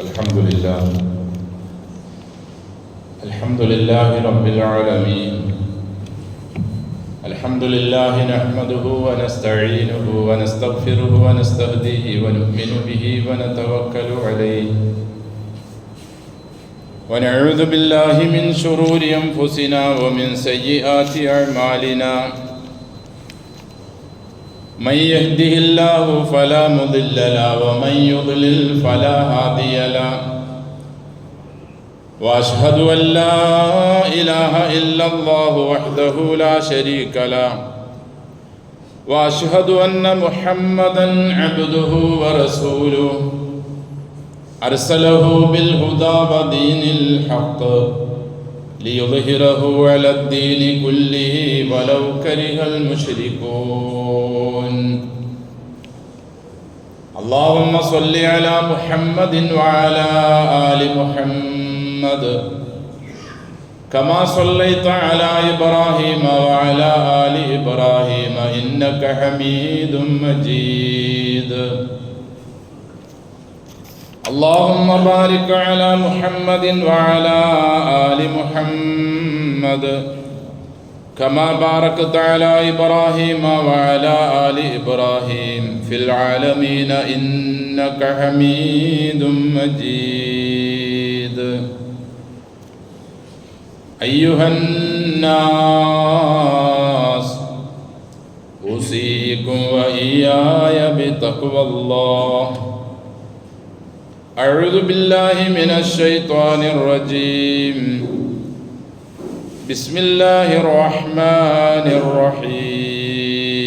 الحمد لله رب العالمين. الحمد لله نحمده ونستعينه ونستغفره ونستهديه ونؤمن به ونتوكل عليه ونعوذ بالله من شرور أنفسنا ومن سيئات أعمالنا. من يهده الله فلا مضل له ومن يضلل فلا هادي له. وأشهد أن لا إله إلا الله وحده لا شريك له. وأشهد أن محمدا عبده ورسوله أرسله بالهدى ودين الحق ليظهره على الدين كله ولو كره المشركون. اللهم صل على محمد وعلى آل محمد كما صليت على إبراهيم وعلى آل إبراهيم إنك حميد مجيد. اللهم بارك على محمد وعلى آل محمد كما باركت على إبراهيم وعلى آل إبراهيم في العالمين إنك حميد مجيد. أيها الناس أوصيكم وإياي بتقوى الله. أعوذ بالله من الشيطان الرجيم. بسم الله الرحمن الرحيم.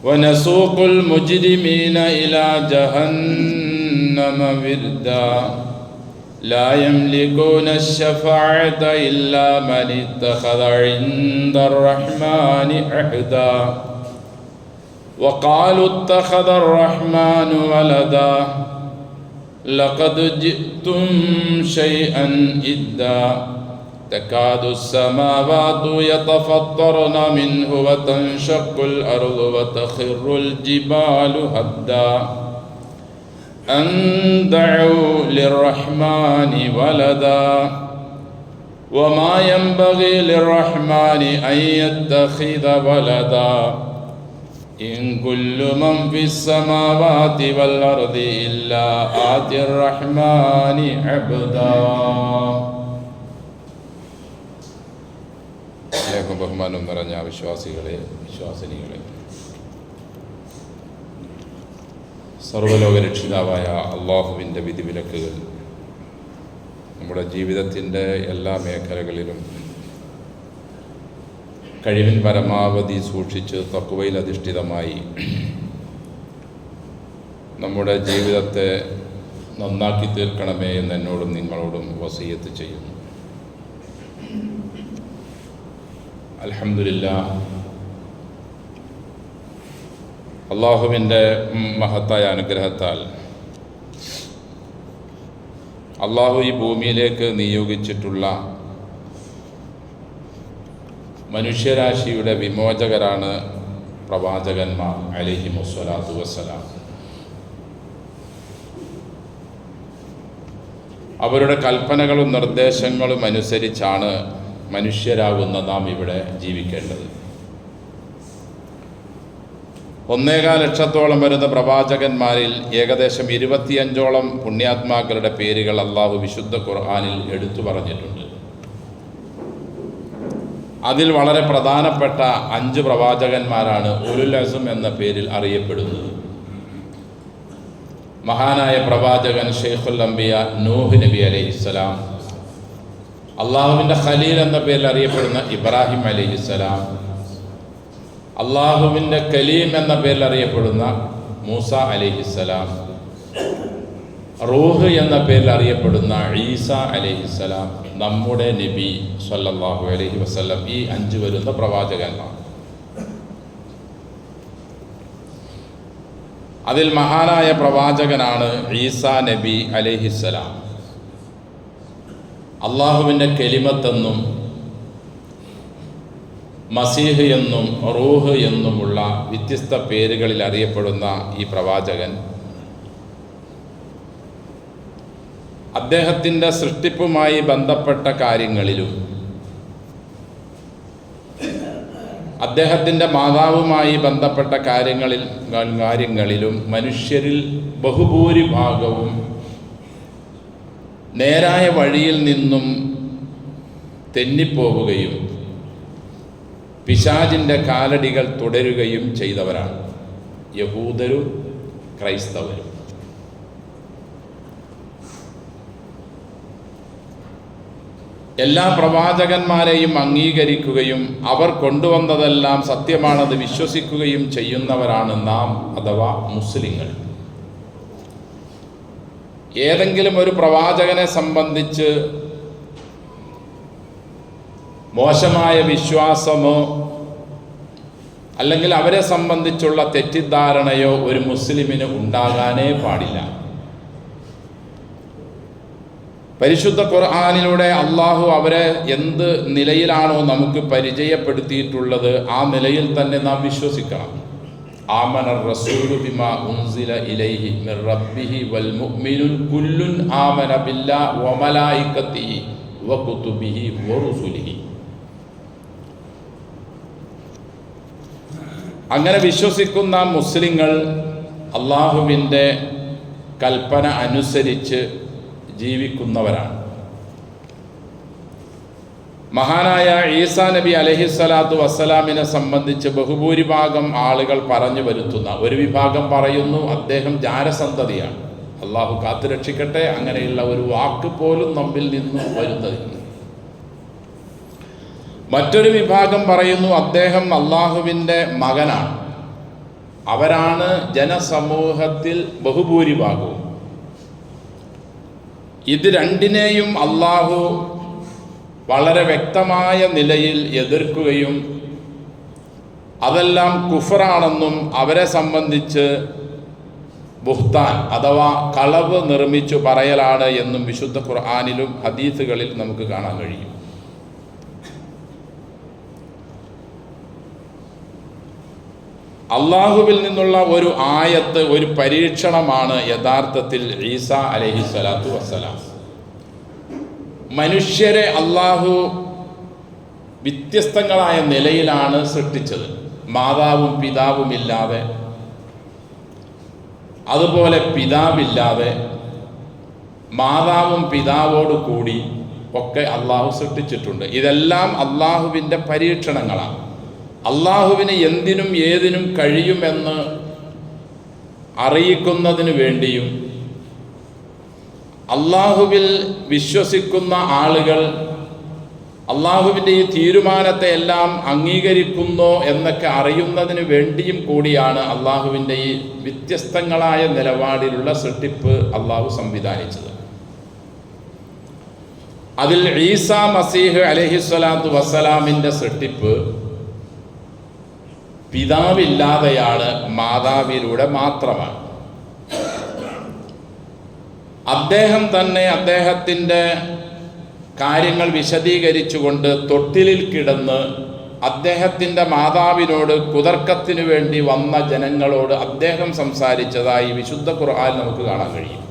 ونسوق المجرمين إلى جهنم وردا لا يملكون الشفاعة إلا من اتخذ عند الرحمن عهدا وقالوا اتخذ الرحمن ولدا لقد جئتم شيئا إدا تكاد السماوات يتفطرن منه وتنشق الأرض وتخر الجبال هدا أن دعوا للرحمن ولدا وما ينبغي للرحمن أن يتخذ ولدا إن كل من في السماوات والأرض إلا آتي الرحمن عبدا. ബഹുമാനം നിറഞ്ഞ വിശ്വാസികളെ, വിശ്വാസിനികളെ, സർവ്വലോക രക്ഷിതാവായ അള്ളാഹുവിൻ്റെ വിധിവിലക്കുകൾ നമ്മുടെ ജീവിതത്തിൻ്റെ എല്ലാ മേഖലകളിലും കഴിവിൻ പരമാവധി സൂക്ഷിച്ച് തഖ്വയിൽ അധിഷ്ഠിതമായി നമ്മുടെ ജീവിതത്തെ നന്നാക്കി തീർക്കണമേ എന്ന് എന്നോടും നിങ്ങളോടും വസിയത്ത് ചെയ്യുന്നു. അൽഹംദുലില്ലാഹ്, അള്ളാഹുവിൻ്റെ മഹത്തായ അനുഗ്രഹത്താൽ അള്ളാഹു ഈ ഭൂമിയിലേക്ക് നിയോഗിച്ചിട്ടുള്ള മനുഷ്യരാശിയുടെ വിമോചകരാണ് പ്രവാചകന്മാർ അലൈഹിമുസ്സലാത്തു വസ്സലാം. അവരുടെ കൽപ്പനകളും നിർദ്ദേശങ്ങളും അനുസരിച്ചാണ് മനുഷ്യരാകുന്ന നാം ഇവിടെ ജീവിക്കേണ്ടത്. 1.25 ലക്ഷത്തോളം വരുന്ന പ്രവാചകന്മാരിൽ ഏകദേശം 25ഓളം പുണ്യാത്മാക്കളുടെ പേരുകൾ അള്ളാഹു വിശുദ്ധ ഖുർആനിൽ എടുത്തു പറഞ്ഞിട്ടുണ്ട്. അതിൽ വളരെ പ്രധാനപ്പെട്ട 5 പ്രവാചകന്മാരാണ് ഉലുൽ അസ്ം എന്ന പേരിൽ അറിയപ്പെടുന്നത്. മഹാനായ പ്രവാചകൻ ഷെയ്ഖുൽ അംബിയ നൂഹ് നബി അലൈഹിസ്സലാം, അള്ളാഹുവിൻ്റെ ഖലീൽ എന്ന പേരിൽ അറിയപ്പെടുന്ന ഇബ്രാഹിം അലൈഹിസ്സലാം, അള്ളാഹുവിൻ്റെ കലീം എന്ന പേരിൽ അറിയപ്പെടുന്ന മൂസ അലൈഹിസ്സലാം, റൂഹ് എന്ന പേരിൽ അറിയപ്പെടുന്ന ഈസ അലൈഹിസ്സലാം, നമ്മുടെ നബി സല്ലല്ലാഹു അലൈഹി വസല്ലം. ഈ 5 വരുന്ന പ്രവാചകന്മാർ. അതിൽ മഹാനായ പ്രവാചകനാണ് ഈസ നബി അലൈഹിസ്സലാം. അള്ളാഹുവിൻ്റെ കെലിമത്തെന്നും മസീഹ് എന്നും റൂഹ് എന്നുമുള്ള വ്യത്യസ്ത പേരുകളിൽ അറിയപ്പെടുന്ന ഈ പ്രവാചകൻ അദ്ദേഹത്തിൻ്റെ സൃഷ്ടിപ്പുമായി ബന്ധപ്പെട്ട കാര്യങ്ങളിലും അദ്ദേഹത്തിൻ്റെ മാതാവുമായി ബന്ധപ്പെട്ട കാര്യങ്ങളിലും മനുഷ്യരിൽ ബഹുഭൂരിഭാഗവും നേരായ വഴിയിൽ നിന്നും തെന്നിപ്പോവുകയും പിശാചിൻ്റെ കാലടികൾ തുടരുകയും ചെയ്തവരാണ് യഹൂദരും ക്രൈസ്തവരും. എല്ലാ പ്രവാചകന്മാരെയും അംഗീകരിക്കുകയും അവർ കൊണ്ടുവന്നതെല്ലാം സത്യമാണെന്ന് വിശ്വസിക്കുകയും ചെയ്യുന്നവരാണ് നാം അഥവാ മുസ്ലിങ്ങൾ. ഏതെങ്കിലും ഒരു പ്രവാചകനെ സംബന്ധിച്ച് മോശമായ വിശ്വാസമോ അല്ലെങ്കിൽ അവരെ സംബന്ധിച്ചുള്ള തെറ്റിദ്ധാരണയോ ഒരു മുസ്ലിമിന് ഉണ്ടാകാനേ പാടില്ല. പരിശുദ്ധ ഖുർആനിലൂടെ അള്ളാഹു അവരെ എന്ത് നിലയിലാണോ നമുക്ക് പരിചയപ്പെടുത്തിയിട്ടുള്ളത് ആ നിലയിൽ തന്നെ നാം വിശ്വസിക്കണം. ആമനർ റസൂലു ബിമാ ഉൻസില ഇലൈഹി മിർ റബ്ബിഹി വൽ മുഅ്മിനൂൻ കുല്ലുൻ ആമന ബില്ലാഹി വ മലായികതിഹി വ കുതുബിഹി വ റുസുലിഹി. അങ്ങനെ വിശ്വസിക്കുന്ന മുസ്ലിങ്ങൾ അള്ളാഹുവിൻ്റെ കൽപ്പന അനുസരിച്ച് ജീവിക്കുന്നവരാണ്. മഹാനായ ഈസാ നബി അലൈഹിസ്സലാത്തു വസ്സലാമിനെ സംബന്ധിച്ച് ബഹുഭൂരിഭാഗം ആളുകൾ പറഞ്ഞു വരുത്തുന്ന ഒരു വിഭാഗം പറയുന്നു അദ്ദേഹം ജാരസന്തതിയാണ്. അള്ളാഹു കാത്തുരക്ഷിക്കട്ടെ അങ്ങനെയുള്ള ഒരു വാക്ക് പോലും നമ്മിൽ നിന്നും വരുന്നതില്ല. മറ്റൊരു വിഭാഗം പറയുന്നു അദ്ദേഹം അള്ളാഹുവിൻ്റെ മകനാണ്. അവരാണ് ജനസമൂഹത്തിൽ ബഹുഭൂരിഭാഗവും. ഇത് രണ്ടിനെയും അള്ളാഹു വളരെ വ്യക്തമായ നിലയിൽ എതിർക്കുകയും അതെല്ലാം കുഫറാണെന്നും അവരെ സംബന്ധിച്ച് ബുഹ്താൻ അഥവാ കളവ് നിർമ്മിച്ചു പറയലാണ് എന്നും വിശുദ്ധ ഖുർആനിലും ഹദീസുകളിൽ നമുക്ക് കാണാൻ കഴിയും. അള്ളാഹുവിൽ നിന്നുള്ള ഒരു ആയത്ത്, ഒരു പരീക്ഷണമാണ് യഥാർത്ഥത്തിൽ ഈസാ അലൈഹിസ്സലാത്തു വസ്സലാം. മനുഷ്യരെ അള്ളാഹു വ്യത്യസ്തങ്ങളായ നിലയിലാണ് സൃഷ്ടിച്ചത്. മാതാവും പിതാവുമില്ലാതെ, അതുപോലെ പിതാവില്ലാതെ, മാതാവും പിതാവോട് കൂടി ഒക്കെ അള്ളാഹു സൃഷ്ടിച്ചിട്ടുണ്ട്. ഇതെല്ലാം അള്ളാഹുവിൻ്റെ പരീക്ഷണങ്ങളാണ്. അള്ളാഹുവിന് എന്തിനും ഏതിനും കഴിയുമെന്ന് അറിയിക്കുന്നതിന് വേണ്ടിയും അള്ളാഹുവിൽ വിശ്വസിക്കുന്ന ആളുകൾ അള്ളാഹുവിൻ്റെ ഈ തീരുമാനത്തെ എല്ലാം അംഗീകരിക്കുന്നോ എന്നൊക്കെ അറിയുന്നതിന് വേണ്ടിയും കൂടിയാണ് അള്ളാഹുവിൻ്റെ ഈ വ്യത്യസ്തങ്ങളായ നിലപാടിലുള്ള സൃഷ്ടിപ്പ് അള്ളാഹു സംവിധാനിച്ചത്. അതിൽ ഈസാ മസീഹ് അലൈഹിസ്സലാത്തു വസ്സലാമിൻ്റെ സൃഷ്ടിപ്പ് പിതാവില്ലാതെയാണ്, മാതാവിലൂടെ മാത്രമാണ്. അദ്ദേഹം തന്നെ അദ്ദേഹത്തിൻ്റെ കാര്യങ്ങൾ വിശദീകരിച്ചുകൊണ്ട് തൊട്ടിലിൽ കിടന്ന് അദ്ദേഹത്തിൻ്റെ മാതാവിനോട് കുതർക്കത്തിനു വേണ്ടി വന്ന ജനങ്ങളോട് അദ്ദേഹം സംസാരിച്ചതായി വിശുദ്ധ ഖുർആൻ നമുക്ക് കാണാൻ കഴിയും.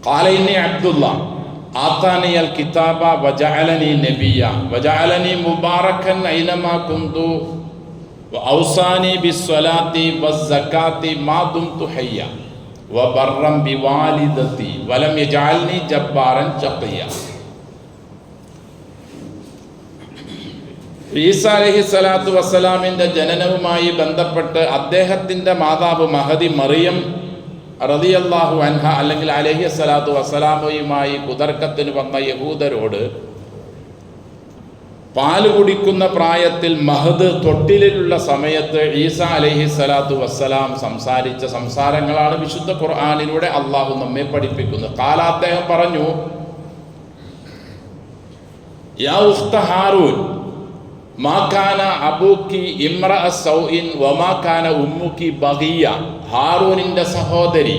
ഖാല ഇന്നി അബ്ദുല്ലാ ആതാനി അൽ കിതാബ വജഅലനി നബിയ വജഅലനി മുബാറകൻ ഐനമാ കുന്തു വഔസാനി ബിസ്സലാത്തി വസ്സകാത്തി മാ ദുംതു ഹയ്യ വബർറൻ ബിവാലിദതി വലം യജഅൽനി ജബ്ബാറൻ ശഖിയ. ഈസാ അലൈഹിസ്സലാത്തു വസ്സലാമിൻ്റെ ജനനവുമായി ബന്ധപ്പെട്ട് അദ്ദേഹത്തിൻ്റെ മാതാവ് മഹദി മറിയം റളിയല്ലാഹു അൻഹ അല്ലെങ്കിൽ അലൈഹിസ്സലാത്തു വസ്സലാമുമായി കുതർക്കത്തിന് വന്ന യഹൂദരോട് പാല് കുടിക്കുന്ന പ്രായത്തിൽ മഹദ് തൊട്ടിലുള്ള സമയത്ത് ഈസാ അലൈഹിസ്സലാത്തു വസ്സലാം സംസാരിച്ച സംസാരങ്ങളാണ് വിശുദ്ധ ഖുർആനിലൂടെ അള്ളാഹു നമ്മെ പഠിപ്പിക്കുന്നത്. കാല അദ്ദേഹം പറഞ്ഞു, യാ ഉഖ്ത ഹാറൂൻ മാ കാന അബൂക്കി ഇംറഅ സൗഇൻ വമാ കാന ഉമ്മുക്കി ബഗിയ. ഹാറൂനിൻ്റെ സഹോദരി,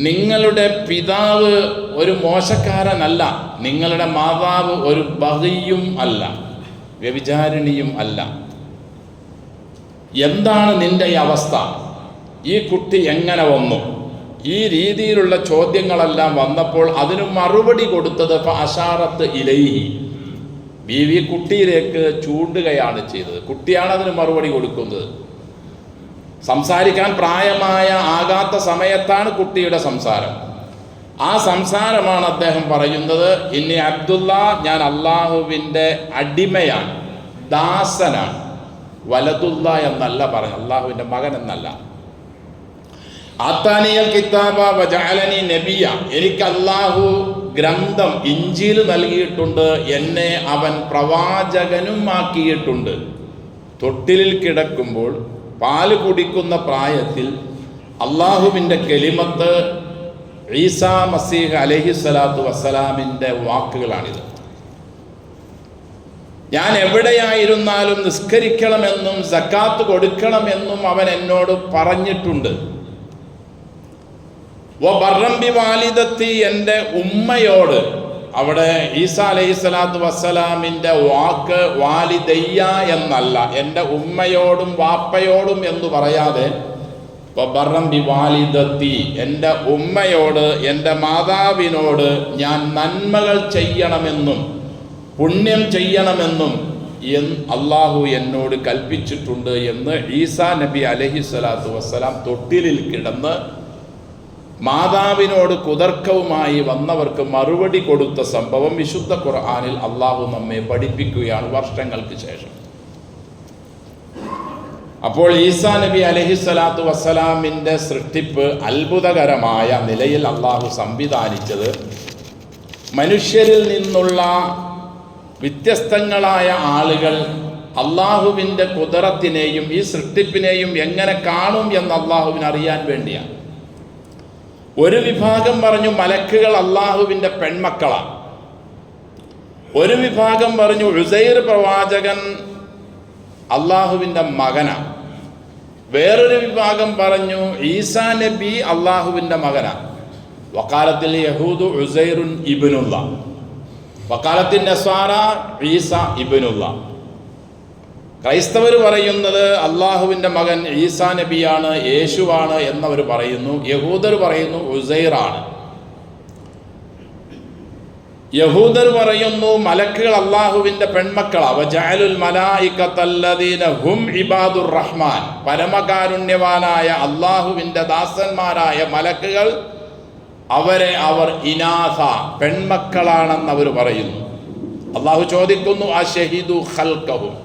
നിങ്ങളുടെ പിതാവ് ഒരു മോശക്കാരനല്ല, നിങ്ങളുടെ മാതാവ് ഒരു ബഗിയും അല്ല, വ്യഭിചാരിണിയും അല്ല. എന്താണ് നിന്റെ ഈ അവസ്ഥ? ഈ കുട്ടി എങ്ങനെ വന്നു? ഈ രീതിയിലുള്ള ചോദ്യങ്ങളെല്ലാം വന്നപ്പോൾ അതിന് മറുപടി കൊടുത്തത് അശാറത്ത് ഇലൈഹി, ബീവി കുട്ടിയിലേക്ക് ചൂണ്ടുകയാണ് ചെയ്തത്. കുട്ടിയാണ് അതിന് മറുപടി കൊടുക്കുന്നത്. സംസാരിക്കാൻ പ്രായമായ ആകാത്ത സമയത്താണ് കുട്ടിയുടെ സംസാരം. ആ സംസാരമാണ് അദ്ദേഹം പറയുന്നത്, ഇനി അബ്ദുള്ള, ഞാൻ അള്ളാഹുവിൻ്റെ അടിമയാണ്, ദാസനാണ്. വലതുള്ള എന്നല്ല പറഞ്ഞു, അള്ളാഹുവിൻ്റെ മകൻ എന്നല്ല. ആത്താനിയൽ കിതാബ വജഅലനി നബിയ, എനിക്ക് അള്ളാഹു ഗ്രന്ഥം ഇഞ്ചീൽ നൽകിയിട്ടുണ്ട്, എന്നെ അവൻ പ്രവാചകനും ആക്കിയിട്ടുണ്ട്. തൊട്ടിലിൽ കിടക്കുമ്പോൾ പാല് കുടിക്കുന്ന പ്രായത്തിൽ അള്ളാഹുവിൻ്റെ കെലിമത്ത് ഈസാ മസീഹ് അലൈഹിസ്സലാത്തു വസ്സലാമിൻ്റെ വാക്കുകളാണിത്. ഞാൻ എവിടെയായിരുന്നാലും നിസ്കരിക്കണമെന്നും സക്കാത്ത് കൊടുക്കണമെന്നും അവൻ എന്നോട് പറഞ്ഞിട്ടുണ്ട്. വബർറംബി വാലിദത്തി, എൻ്റെ ഉമ്മയോട്, അവിടെ ഈസാ അലൈഹിസ്സലാത്തു വസ്സലാമിൻ്റെ വാക്ക് വാലിദയ്യ എന്നല്ല, എൻ്റെ ഉമ്മയോടും വാപ്പയോടും എന്ന് പറയാതെ വബർറംബി വാലിദത്തി, എൻ്റെ ഉമ്മയോട്, എൻ്റെ മാതാവിനോട് ഞാൻ നന്മകൾ ചെയ്യണമെന്നും പുണ്യം ചെയ്യണമെന്നും അള്ളാഹു എന്നോട് കൽപ്പിച്ചിട്ടുണ്ട് എന്ന് ഈസാ നബി അലൈഹിസ്സലാത്തു വസ്സലാം തൊട്ടിലിൽ കിടന്ന് മാതാവിനോട് കുതർക്കവുമായി വന്നവർക്ക് മറുപടി കൊടുത്ത സംഭവം വിശുദ്ധ ഖുർആനിൽ അള്ളാഹു നമ്മെ പഠിപ്പിക്കുകയാണ് വർഷങ്ങൾക്ക് ശേഷം. അപ്പോൾ ഈസാ നബി അലൈഹിസ്സലാത്തു വസ്സലാമിൻ്റെ സൃഷ്ടിപ്പ് അത്ഭുതകരമായ നിലയിൽ അള്ളാഹു സംവിധാനിച്ചത് മനുഷ്യരിൽ നിന്നുള്ള വ്യത്യസ്തങ്ങളായ ആളുകൾ അള്ളാഹുവിൻ്റെ കുദറത്തിനെയും ഈ സൃഷ്ടിപ്പിനെയും എങ്ങനെ കാണും എന്ന് അള്ളാഹുവിന് അറിയാൻ വേണ്ടിയാണ്. ഒരു വിഭാഗം പറഞ്ഞു മലക്കുകൾ അള്ളാഹുവിൻ്റെ പെൺമക്കളാണ്. ഒരു വിഭാഗം പറഞ്ഞു ഉസൈർ പ്രവാചകൻ അള്ളാഹുവിൻ്റെ മകനാണ്. വേറൊരു വിഭാഗം പറഞ്ഞു ഈസാ നബി അള്ളാഹുവിൻ്റെ മകനാണ്. വക്കാലത്തിൽ യഹൂദു ഉസൈറുൻ ഇബ്നുല്ല, വക്കാലത്തിൻ നസ്വാറ ഈസ ഇബ്നുല്ല. ക്രൈസ്തവർ പറയുന്നത് അള്ളാഹുവിൻ്റെ മകൻ ഈസാ നബിയാണ്, യേശുവാണ് എന്നവർ പറയുന്നു. യഹൂദർ പറയുന്നു ഉസൈറാണ്. യഹൂദർ പറയുന്നു മലക്കുകൾ അള്ളാഹുവിൻ്റെ പെൺമക്കളാ. വജഅലുൽ മലായികത്തല്ലദീന ഹും ഇബാദുർ റഹ്മാൻ, പരമകാരുണ്യവാനായ അള്ളാഹുവിൻ്റെ ദാസന്മാരായ മലക്കുകൾ അവരെ അവർ ഇനാഥ, പെൺമക്കളാണെന്ന് അവർ പറയുന്നു. അള്ളാഹു ചോദിക്കുന്നു അശഹിദു ഖൽഖഹും,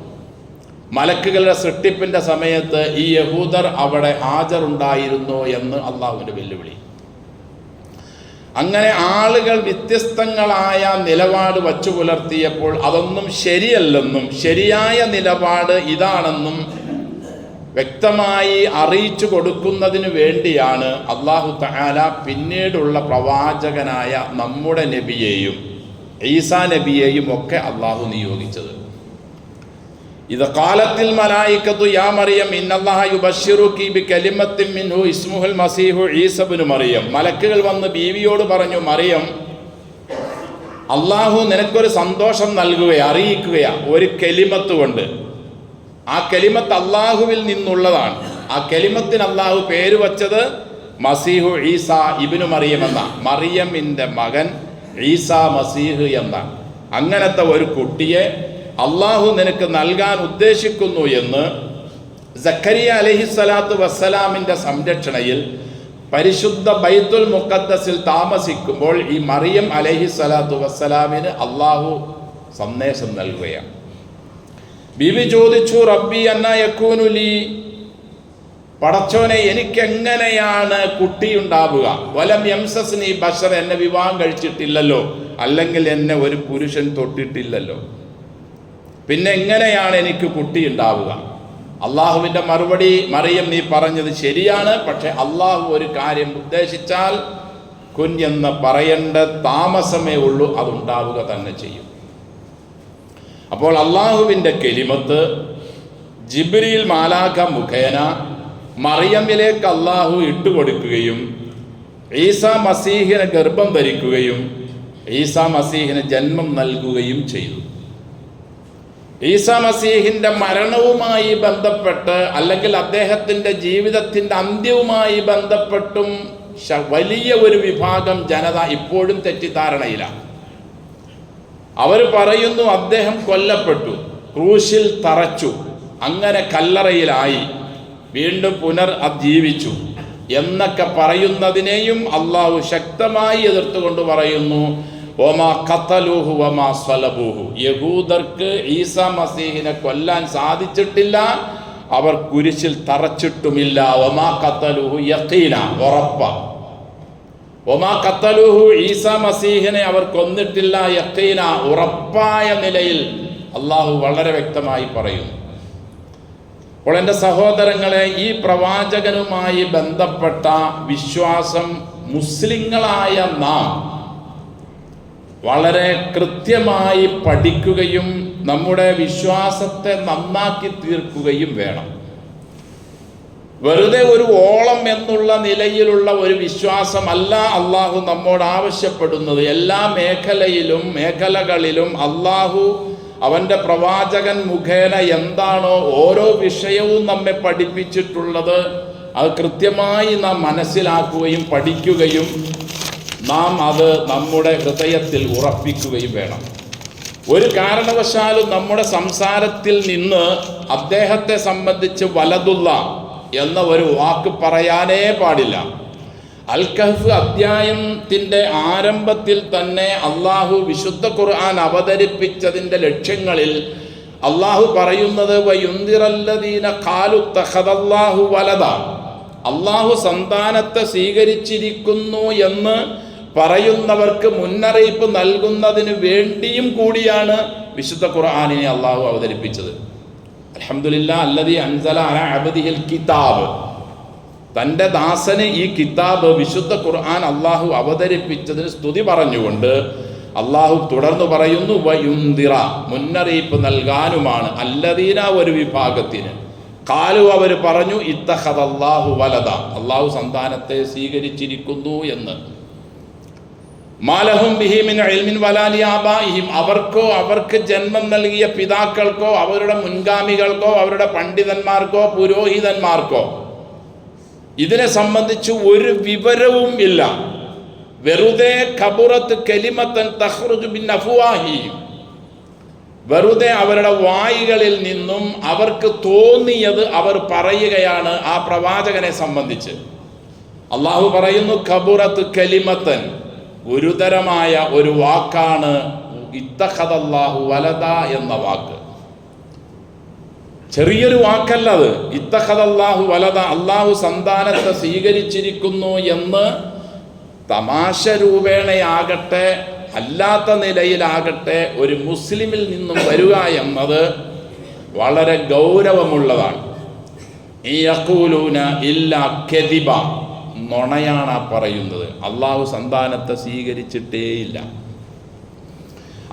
മലക്കുകളുടെ സൃഷ്ടിപ്പിൻ്റെ സമയത്ത് ഈ യഹൂദർ അവിടെ ഹാജറുണ്ടായിരുന്നോ എന്ന് അള്ളാഹുവിൻ്റെ വെല്ലുവിളി. അങ്ങനെ ആളുകൾ വ്യത്യസ്തങ്ങളായ നിലപാട് വച്ചു പുലർത്തിയപ്പോൾ അതൊന്നും ശരിയല്ലെന്നും ശരിയായ നിലപാട് ഇതാണെന്നും വ്യക്തമായി അറിയിച്ചു കൊടുക്കുന്നതിന് വേണ്ടിയാണ് അല്ലാഹു തആല പിന്നീടുള്ള പ്രവാചകനായ നമ്മുടെ നബിയെയും ഈസാ നബിയെയും ഒക്കെ അല്ലാഹു നിയോഗിച്ചത്. ഇത് ഖാലത്തിൽ മലായികത്തു യാ മറിയം ഇന്നല്ലാഹ യുബശ്ശിറുകി ബികലിമത്തിൻ മിൻഹു ഇസ്മുഹുൽ മസീഹു ഈസ ഇബ്നു മറിയം. മലക്കുകൾ വന്ന് ബീവിയോട് പറഞ്ഞു, മറിയം, അല്ലാഹു നിനക്കൊരു സന്തോഷം നൽകുകയാണ്, അറിയിക്കുകയാണ് ഒരു കലിമത്ത് കൊണ്ട്. ആ കലിമത്ത് അള്ളാഹുവിൽ നിന്നുള്ളതാണ്. ആ കലിമത്തിന് അള്ളാഹു പേര് വച്ചത് മസീഹു ഈസ ഇബ്നു മറിയം എന്ന, മറിയമിൻ്റെ മകൻ ഈസാ മസീഹ് എന്ന. അങ്ങനത്തെ ഒരു കുട്ടിയെ അള്ളാഹു നിനക്ക് നൽകാൻ ഉദ്ദേശിക്കുന്നു എന്ന് സക്കരിയ അലൈഹിസ്സലാത്തു വസ്സലാമിൻ്റെ സംരക്ഷണയിൽ പരിശുദ്ധ ബൈത്തുൽ മുഖദ്ദസിൽ താമസിക്കുമ്പോൾ ഈ മറിയം അലൈഹിസ്സലാത്തു വസ്സലാമിന് അള്ളാഹു സന്ദേശം നൽകുകയാണ്. ബീവി ചോദിച്ചു, റബ്ബി അന്നാ യകൂനു ലീ, പടച്ചോനെ എനിക്കെങ്ങനെയാണ് കുട്ടിയുണ്ടാവുക? വലം യംസസ്നി ബശർ, എന്നെ വിവാഹം കഴിച്ചിട്ടില്ലല്ലോ, അല്ലെങ്കിൽ എന്നെ ഒരു പുരുഷൻ തൊട്ടിട്ടില്ലല്ലോ, പിന്നെ എങ്ങനെയാണ് എനിക്ക് കുട്ടി ഉണ്ടാവുക? അള്ളാഹുവിൻ്റെ മറുപടി, മറിയം നീ പറഞ്ഞത് ശരിയാണ്, പക്ഷെ അള്ളാഹു ഒരു കാര്യം ഉദ്ദേശിച്ചാൽ കുഞ്ഞെന്ന് പറയേണ്ട താമസമേ ഉള്ളൂ, അതുണ്ടാവുക തന്നെ ചെയ്യും. അപ്പോൾ അള്ളാഹുവിൻ്റെ കെലിമത്ത് ജിബ്രീൽ മാലാഖ മുഖേന മറിയമിലേക്ക് അള്ളാഹു ഇട്ടുകൊടുക്കുകയും ഈസാ മസീഹിനെ ഗർഭം ധരിക്കുകയും ഈസാ മസീഹിന് ജന്മം നൽകുകയും ചെയ്തു. ഈസാ മസീഹിന്റെ മരണവുമായി ബന്ധപ്പെട്ട് അല്ലെങ്കിൽ അദ്ദേഹത്തിന്റെ ജീവിതത്തിന്റെ അന്ത്യവുമായി ബന്ധപ്പെട്ടും വലിയ ഒരു വിഭാഗം ജനത ഇപ്പോഴും തെറ്റിദ്ധാരണയിലാണ്. അവർ പറയുന്നു അദ്ദേഹം കൊല്ലപ്പെട്ടു, ക്രൂശിൽ തറച്ചു, അങ്ങനെ കല്ലറയിലായി, വീണ്ടും ജീവിച്ചു എന്നൊക്കെ പറയുന്നതിനെയും അള്ളാഹു ശക്തമായി എതിർത്തുകൊണ്ട് പറയുന്നു, ഒമാ ഖതലൂഹു വമാ സ്വലബൂഹു. യഹൂദർക്ക് ഈസാ മസീഹിനെ കൊല്ലാൻ സാധിച്ചിട്ടില്ല, അവർ കുരിശിൽ തറച്ചിട്ടുമില്ല. ഒമാ ഖതലൂഹു യഖീന, ഉറപ്പ. ഒമാ ഖതലൂഹു, ഈസാ മസീഹിനെ അവർ കൊന്നിട്ടില്ല, യഖീന, ഉറപ്പായ നിലയിൽ അള്ളാഹു വളരെ വ്യക്തമായി പറയുന്നു. അപ്പോൾ എൻ്റെ സഹോദരങ്ങളെ, ഈ പ്രവാചകനുമായി ബന്ധപ്പെട്ട വിശ്വാസം മുസ്ലിങ്ങളായ നാം വളരെ കൃത്യമായി പഠിക്കുകയും നമ്മുടെ വിശ്വാസത്തെ നന്നാക്കി തീർക്കുകയും വേണം. വെറുതെ ഒരു ഓളം എന്നുള്ള നിലയിലുള്ള ഒരു വിശ്വാസമല്ല അള്ളാഹു നമ്മോട് ആവശ്യപ്പെടുന്നത്. എല്ലാ മേഖലകളിലും അള്ളാഹു അവൻ്റെ പ്രവാചകൻ മുഖേന എന്താണോ ഓരോ വിഷയവും നമ്മെ പഠിപ്പിച്ചിട്ടുള്ളത് അത് കൃത്യമായി നാം മനസ്സിലാക്കുകയും പഠിക്കുകയും നാം അത് നമ്മുടെ ഹൃദയത്തിൽ ഉറപ്പിക്കുകയും വേണം. ഒരു കാരണവശാലും നമ്മുടെ സംസാരത്തിൽ നിന്ന് അദ്ദേഹത്തെ സംബന്ധിച്ച് വലതുള്ള എന്ന ഒരു വാക്ക് പറയാനേ പാടില്ല. അൽ കഹ്ഫ് അധ്യായത്തിൻ്റെ ആരംഭത്തിൽ തന്നെ അള്ളാഹു വിശുദ്ധ ഖുർആൻ അവതരിപ്പിച്ചതിൻ്റെ ലക്ഷ്യങ്ങളിൽ അള്ളാഹു പറയുന്നത് വയുന്ദിറല്ലദീന ഖാലു തഖദല്ലാഹു വലദ, അള്ളാഹു സന്താനത്തെ സ്വീകരിച്ചിരിക്കുന്നു എന്ന് പറയുന്നവർക്ക് മുന്നറിയിപ്പ് നൽകുന്നതിന് വേണ്ടിയും കൂടിയാണ് വിശുദ്ധ ഖുർആനിനെ അള്ളാഹു അവതരിപ്പിച്ചത്. അൽഹംദുലില്ലാഹ് അല്ലദീ അൻസല അലാ അബ്ദിഹിൽ കിതാബ്, തൻ്റെ ദാസന് ഈ കിതാബ് വിശുദ്ധ ഖുർആൻ അള്ളാഹു അവതരിപ്പിച്ചതിന് സ്തുതി പറഞ്ഞുകൊണ്ട് അള്ളാഹു തുടർന്ന് പറയുന്നു വയുന്ദിറ, മുന്നറിയിപ്പ് നൽകാനുമാണ്. അല്ലദീന, ഒരു വിഭാഗത്തിന്, ഖാലു, അവർ പറഞ്ഞു, ഇത്തഖദല്ലാഹു വലദ, അള്ളാഹു സന്താനത്തെ സ്വീകരിച്ചിരിക്കുന്നു എന്ന്. മാലഹും ബിഹി മിൻ ഇൽമിൻ വലാ ലിആബാഇഹിം, അവർക്കോ അവർക്ക് ജന്മം നൽകിയ പിതാക്കൾക്കോ അവരുടെ മുൻഗാമികൾക്കോ അവരുടെ പണ്ഡിതന്മാർക്കോ പുരോഹിതന്മാർക്കോ ഇതിനെ സംബന്ധിച്ച് ഒരു വിവരവും ഇല്ല. വെറുതെ കബുറത്ത് കലിമത്തൻ തഖ്റുജു മിൻ അഫ്വാഹിഹിം, വെറുതെ അവരുടെ വായികളിൽ നിന്നും അവർക്ക് തോന്നിയത് അവർ പറയുകയാണ് ആ പ്രവാചകനെ സംബന്ധിച്ച്. അള്ളാഹു പറയുന്നു കബുറത്ത് കലിമത്തൻ, ഗുരുതരമായ ഒരു വാക്കാണ് ഇത്തഖദല്ലാഹു വലദ എന്ന വാക്ക്. ചെറിയൊരു വാക്കല്ല അത്. ഇത്തഖദല്ലാഹു വലദ, അള്ളാഹു സന്താനത്തെ സ്വീകരിച്ചിരിക്കുന്നു എന്ന് തമാശ രൂപേണയാകട്ടെ അല്ലാത്ത നിലയിലാകട്ടെ ഒരു മുസ്ലിമിൽ നിന്നും വരിക എന്നത് വളരെ ഗൗരവമുള്ളതാണ്. ഈ യഖൂലൂന ഇല്ലാ കദിബ, നുണയാണ് പറയുന്നത്. അള്ളാഹു സന്താനത്തെ സ്വീകരിച്ചിട്ടേയില്ല.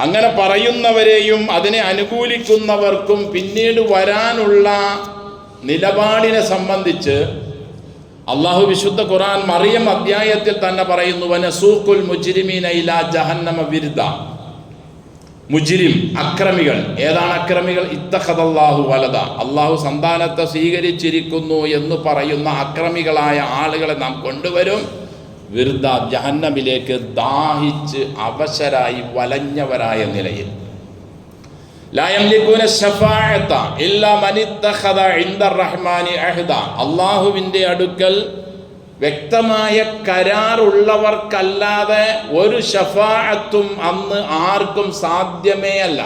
അങ്ങനെ പറയുന്നവരെയും അതിനെ അനുകൂലിക്കുന്നവർക്കും പിന്നീട് വരാനുള്ള നിലപാടിനെ സംബന്ധിച്ച് അള്ളാഹു വിശുദ്ധ ഖുർആൻ മറിയം അധ്യായത്തിൽ തന്നെ പറയുന്നു, വനസൂഖുൽ മുജ്രിമീന ഇലാ ജഹന്നമ വിർദ. മുജ്രിം, അക്രമികൾ. ഏതാണ് അക്രമികൾ? ഇത്തഖദല്ലാഹു വലദ, അള്ളാഹു സന്താനത്തെ സ്വീകരിച്ചിരിക്കുന്നു എന്ന് പറയുന്ന അക്രമികളായ ആളുകളെ നാം കൊണ്ടുവരും. വിർദ, ജഹന്നമിലേക്ക്, ദാഹിച്ച് അവശരായി വലഞ്ഞവരായ നിലയിൽ. ലാ യംലികൂന ശഫാഅത ഇല്ലാ മൻ ഇത്തഖദ ഇൻദ റഹ്മാനി അഹ്ദ, അല്ലാഹുവിൻ്റെ അടുക്കൽ വ്യക്തമായ കരാറുള്ളവർക്കല്ലാതെ ഒരു ഷഫാഅത്തും അന്ന് ആർക്കും സാധ്യമേ അല്ല.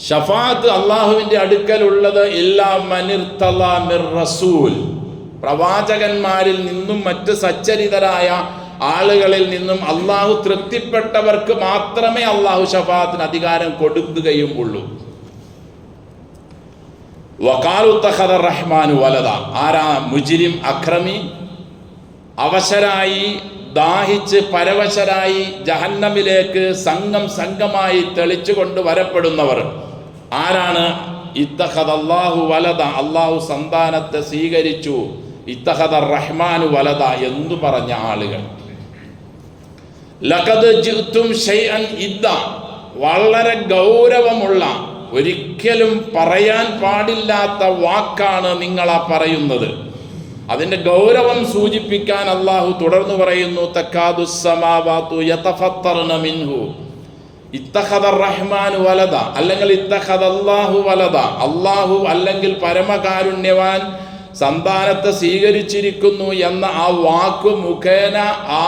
ഷഫാഅത്ത് അള്ളാഹുവിൻ്റെ അടുക്കലുള്ളത് ഇല്ലാ മനിർതള മിർ റസൂൽ, പ്രവാചകന്മാരിൽ നിന്നും മറ്റ് സച്ചരിതരായ ആളുകളിൽ നിന്നും അള്ളാഹു തൃപ്തിപ്പെട്ടവർക്ക് മാത്രമേ അള്ളാഹു ഷഫാഅത്തിന് അധികാരം കൊടുക്കുകയും ഉള്ളൂ. വഖാലു തഖദ റഹ്മാനു വലദ, ആരാ? മുജ്രിം, അക്രമി, അവശരായി ദാഹിച്ച് പരവശരായി ജഹന്നമിലേക്ക് സംഘമായി തെളിച്ചു കൊണ്ട് വരപ്പെടുന്നവർ ആരാണ്? ഇത്തഖദല്ലാഹു വലദ, അള്ളാഹു സന്താനത്തെ സ്വീകരിച്ചു, ഇത്തഖദ റഹ്മാനു വലദ എന്ന് പറഞ്ഞ ആളുകൾ. ലഖദ് ജിഅ്തും ഷൈഅൻ ഇദ്ദ, വളരെ ഗൗരവമുള്ള ഒരിക്കലും പറയാൻ പാടില്ലാത്ത വാക്കാണ് നിങ്ങളാ പറയുന്നത്. അതിൻ്റെ ഗൗരവം സൂചിപ്പിക്കാൻ അള്ളാഹു തുടർന്ന് പറയുന്നു, തക്കാദുസ്സമാവാതു യതഫത്തർന മിൻഹു ഇത്തഖദർ റഹ്മാനു വലദ, അല്ലെങ്കിൽ ഇത്തഖദല്ലാഹു വലദ, അള്ളാഹു അല്ലെങ്കിൽ പരമകാരുണ്യവാൻ സന്താനത്തെ സ്വീകരിച്ചിരിക്കുന്നു എന്ന ആ വാക്ക് മുഖേന